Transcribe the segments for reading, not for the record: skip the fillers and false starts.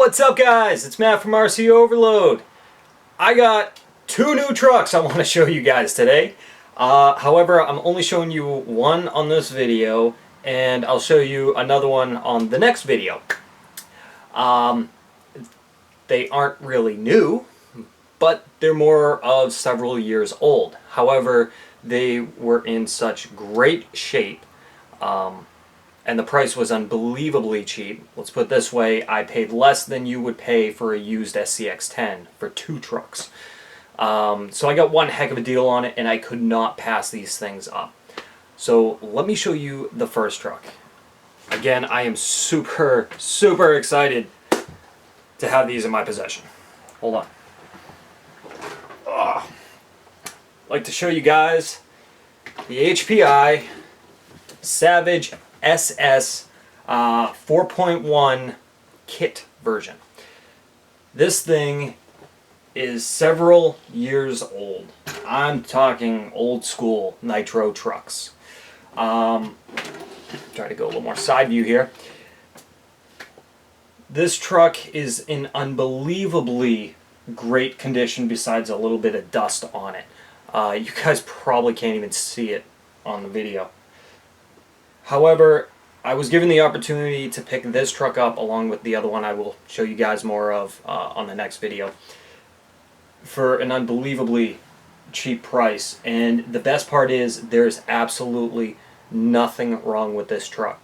What's up, guys? It's Matt from RC Overload. I got two new trucks I want to show you guys today. However, I'm only showing you one on this video, and I'll show you another one on the next video. They aren't really new, but they're more of several years old. However, they were in such great shape, and the price was unbelievably cheap. Let's put it this way, I paid less than you would pay for a used SCX-10 for two trucks. So I got one heck of a deal on it, and I could not pass these things up. So let me show you the first truck. Again, I am super excited to have these in my possession. Hold on. I'd like to show you guys the Hpi Savage SS 4.1 kit version. This thing is several years old. I'm talking old school Nitro trucks. Try to go a little more side view here. This truck is in unbelievably great condition besides a little bit of dust on it. You guys probably can't even see it on the video. However, I was given the opportunity to pick this truck up along with the other one I will show you guys more of on the next video for an unbelievably cheap price. And the best part is there's absolutely nothing wrong with this truck.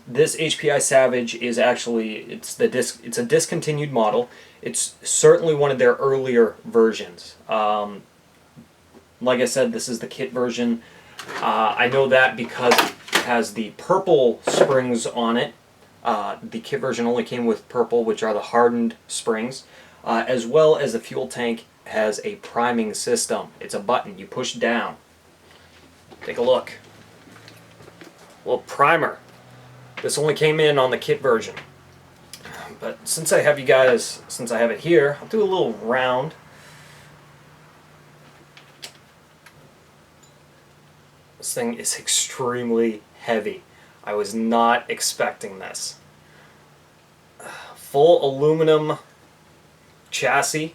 This Hpi Savage is actually, it's a discontinued model. It's certainly one of their earlier versions. Like I said, this is the kit version. I know that because it has the purple springs on it. The kit version only came with purple, which are the hardened springs, as well as the fuel tank has a priming system. It's a button you push down. Take a look. A little primer. This only came in on the kit version. But since I have it here, I'll do a little round. This thing is extremely heavy. I was not expecting this. Full aluminum chassis.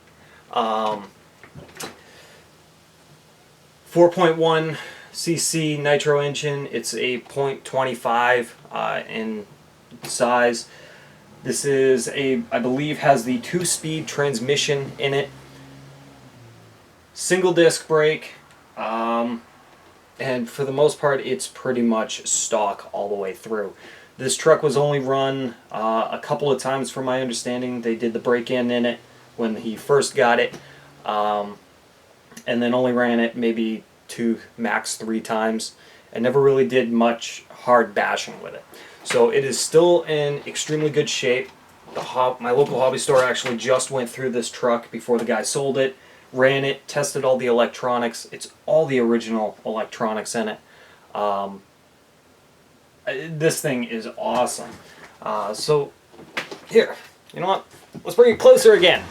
4.1 cc nitro engine. It's a 0.25 in size. This is I believe has the 2-speed transmission in it. Single disc brake. And for the most part, it's pretty much stock all the way through. This truck was only run a couple of times from my understanding. They did the break-in in it when he first got it. And then only ran it maybe 2, max 3 times. And never really did much hard bashing with it. So it is still in extremely good shape. My local hobby store actually just went through this truck before the guy sold it. Ran it, tested all the electronics. It's all the original electronics in it. This thing is awesome. So, here, you know what? Let's bring it closer again.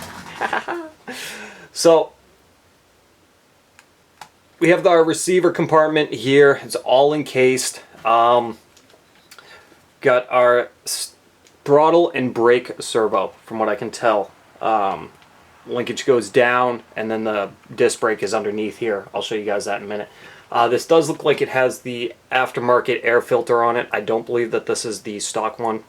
So, we have our receiver compartment here. It's all encased. Got our throttle and brake servo, from what I can tell. Linkage goes down, and then the disc brake is underneath here. I'll show you guys that in a minute. This does look like it has the aftermarket air filter on it. I don't believe that this is the stock one.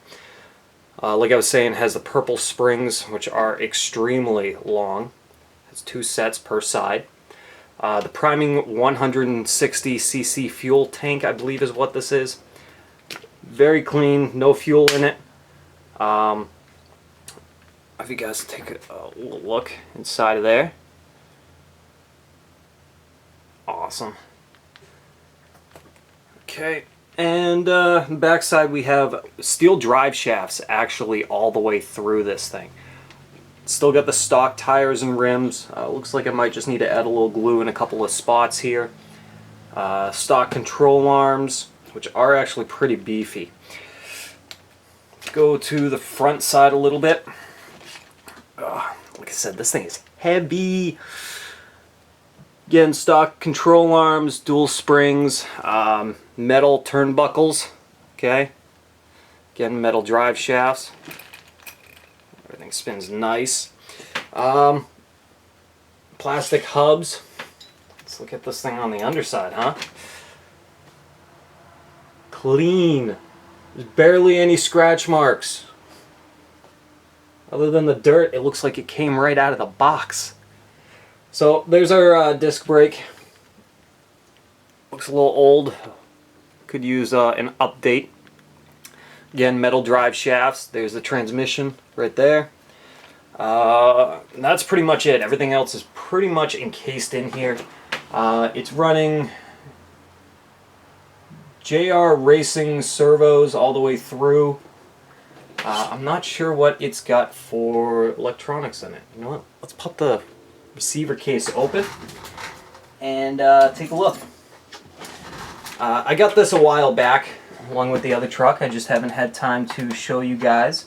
Like I was saying, it has the purple springs, which are extremely long. It's 2 sets per side. The priming 160cc fuel tank, I believe is what this is. Very clean, no fuel in it. If you guys take a look inside of there. Awesome. Okay, and backside we have steel drive shafts actually all the way through this thing. Still got the stock tires and rims. Looks like I might just need to add a little glue in a couple of spots here. Stock control arms, which are actually pretty beefy. Go to the front side a little bit. Like I said, this thing is heavy. Again, stock control arms, dual springs, metal turnbuckles. Okay. Again, metal drive shafts. spins nice. Plastic hubs. Let's look at this thing on the underside, huh? Clean. There's barely any scratch marks. Other than the dirt, it looks like it came right out of the box. So there's our disc brake. Looks a little old. Could use an update. Again, metal drive shafts. There's the transmission right there. That's pretty much it. Everything else is pretty much encased in here. It's running JR Racing servos all the way through. I'm not sure what it's got for electronics in it. You know what? Let's pop the receiver case open and take a look. I got this a while back along with the other truck. I just haven't had time to show you guys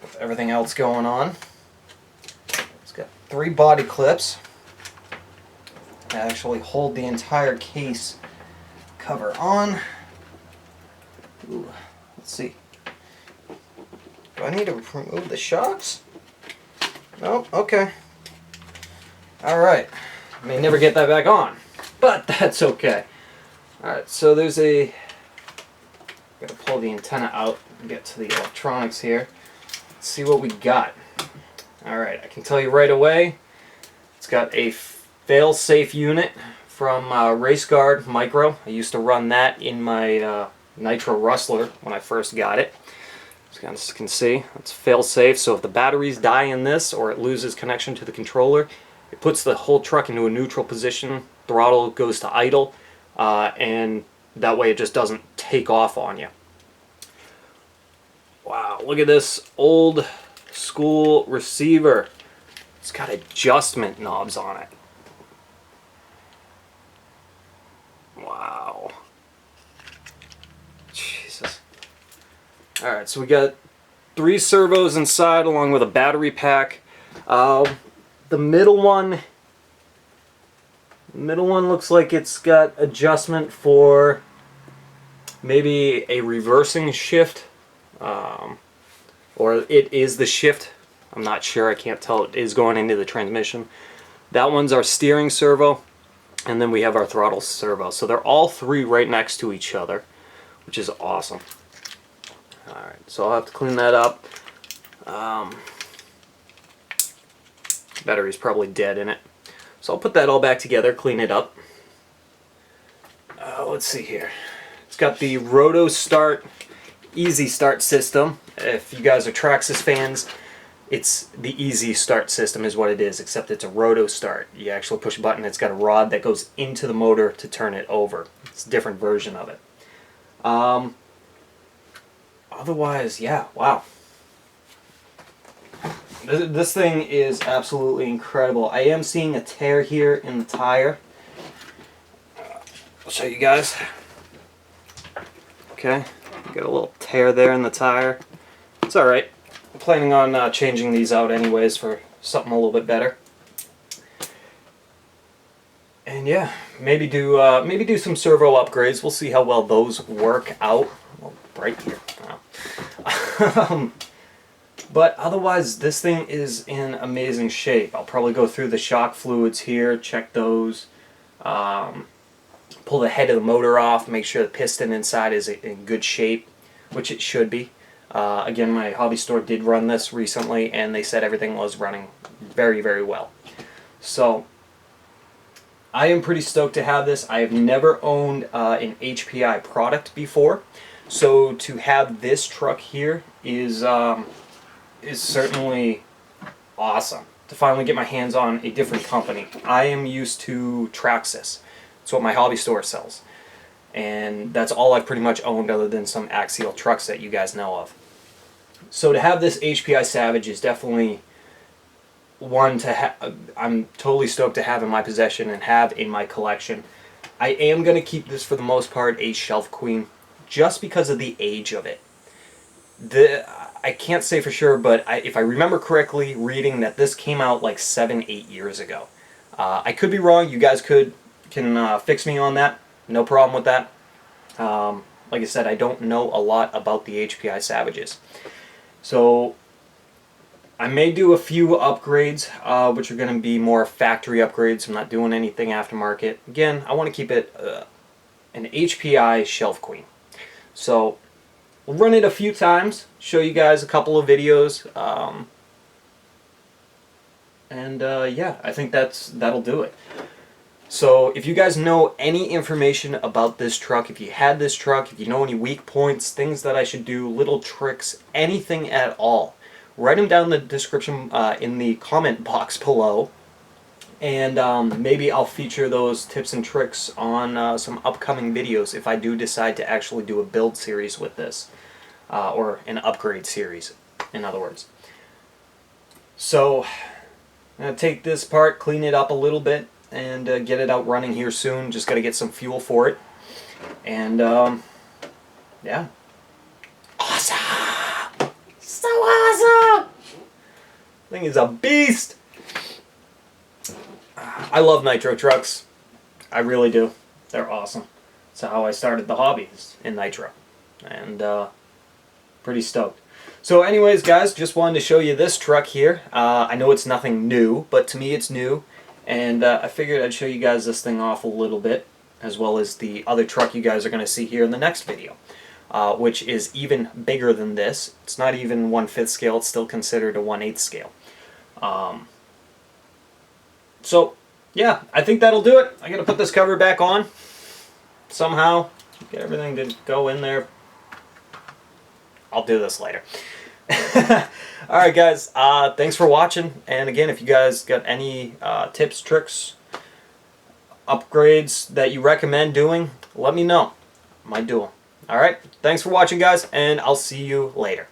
with everything else going on. It's got 3 body clips that actually hold the entire case cover on. Ooh, let's see. Do I need to remove the shocks? No? Okay. Alright. May never get that back on, but that's okay. Alright, so there's a... Gotta pull the antenna out and get to the electronics here. Let's see what we got. Alright, I can tell you right away, it's got a fail-safe unit from RaceGuard Micro. I used to run that in my Nitro Rustler when I first got it. As you guys can see, it's fail-safe, so if the batteries die in this or it loses connection to the controller, it puts the whole truck into a neutral position, throttle goes to idle, and that way it just doesn't take off on you. Wow, look at this old school receiver. It's got adjustment knobs on it. Wow. Jesus. Alright, so we got 3 servos inside along with a battery pack. The middle one looks like it's got adjustment for maybe a reversing shift, or it is the shift. I'm not sure, I can't tell. It is going into the transmission. That one's our steering servo, and then we have our throttle servo. So they're all 3 right next to each other, which is awesome. Alright, so I'll have to clean that up. Battery's probably dead in it. So I'll put that all back together, clean it up. Let's see here. It's got the Roto Start Easy Start system. If you guys are Traxxas fans, it's the Easy Start system is what it is, except it's a Roto Start. You actually push a button, it's got a rod that goes into the motor to turn it over. It's a different version of it. Otherwise, yeah, wow. This thing is absolutely incredible. I am seeing a tear here in the tire. I'll show you guys. Okay, got a little tear there in the tire. It's alright. I'm planning on changing these out anyways for something a little bit better. And yeah, maybe do some servo upgrades. We'll see how well those work out. Well, right here. Wow. But otherwise, this thing is in amazing shape. I'll probably go through the shock fluids here, check those, pull the head of the motor off, make sure the piston inside is in good shape, which it should be. Again, my hobby store did run this recently, and they said everything was running very, very well. So, I am pretty stoked to have this. I have never owned an HPI product before, so to have this truck here is certainly awesome. To finally get my hands on a different company. I am used to Traxxas. That's what my hobby store sells. And that's all I've pretty much owned other than some axial trucks that you guys know of. So to have this Hpi Savage is definitely one I'm totally stoked to have in my possession and have in my collection. I am going to keep this for the most part a shelf queen just because of the age of it. I can't say for sure, but if I remember correctly, reading that this came out like 7-8 years ago. I could be wrong. You guys can fix me on that. No problem with that. Like I said, I don't know a lot about the Hpi Savages. So I may do a few upgrades, which are going to be more factory upgrades. I'm not doing anything aftermarket. Again, I want to keep it an HPI shelf queen. So we'll run it a few times, show you guys a couple of videos, yeah, I think that'll do it. So if you guys know any information about this truck, if you had this truck, if you know any weak points, things that I should do, little tricks, anything at all, write them down in the description, in the comment box below, and maybe I'll feature those tips and tricks on some upcoming videos if I do decide to actually do a build series with this, or an upgrade series, in other words. So I'm going to take this part, clean it up a little bit, and get it out running here soon. Just got to get some fuel for it. And, yeah. Awesome! So awesome! Thing is a beast! I love nitro trucks. I really do. They're awesome. That's how I started the hobby, in nitro. And, pretty stoked. So anyways, guys, just wanted to show you this truck here. I know it's nothing new, but to me it's new. And I figured I'd show you guys this thing off a little bit, as well as the other truck you guys are going to see here in the next video, which is even bigger than this. It's not even 1/5 scale, it's still considered a 1/8 scale. So, yeah, I think that'll do it. I got to put this cover back on somehow, get everything to go in there. I'll do this later. Alright guys, thanks for watching, and again, if you guys got any tips, tricks, upgrades that you recommend doing, let me know. I might do them. Alright, thanks for watching guys, and I'll see you later.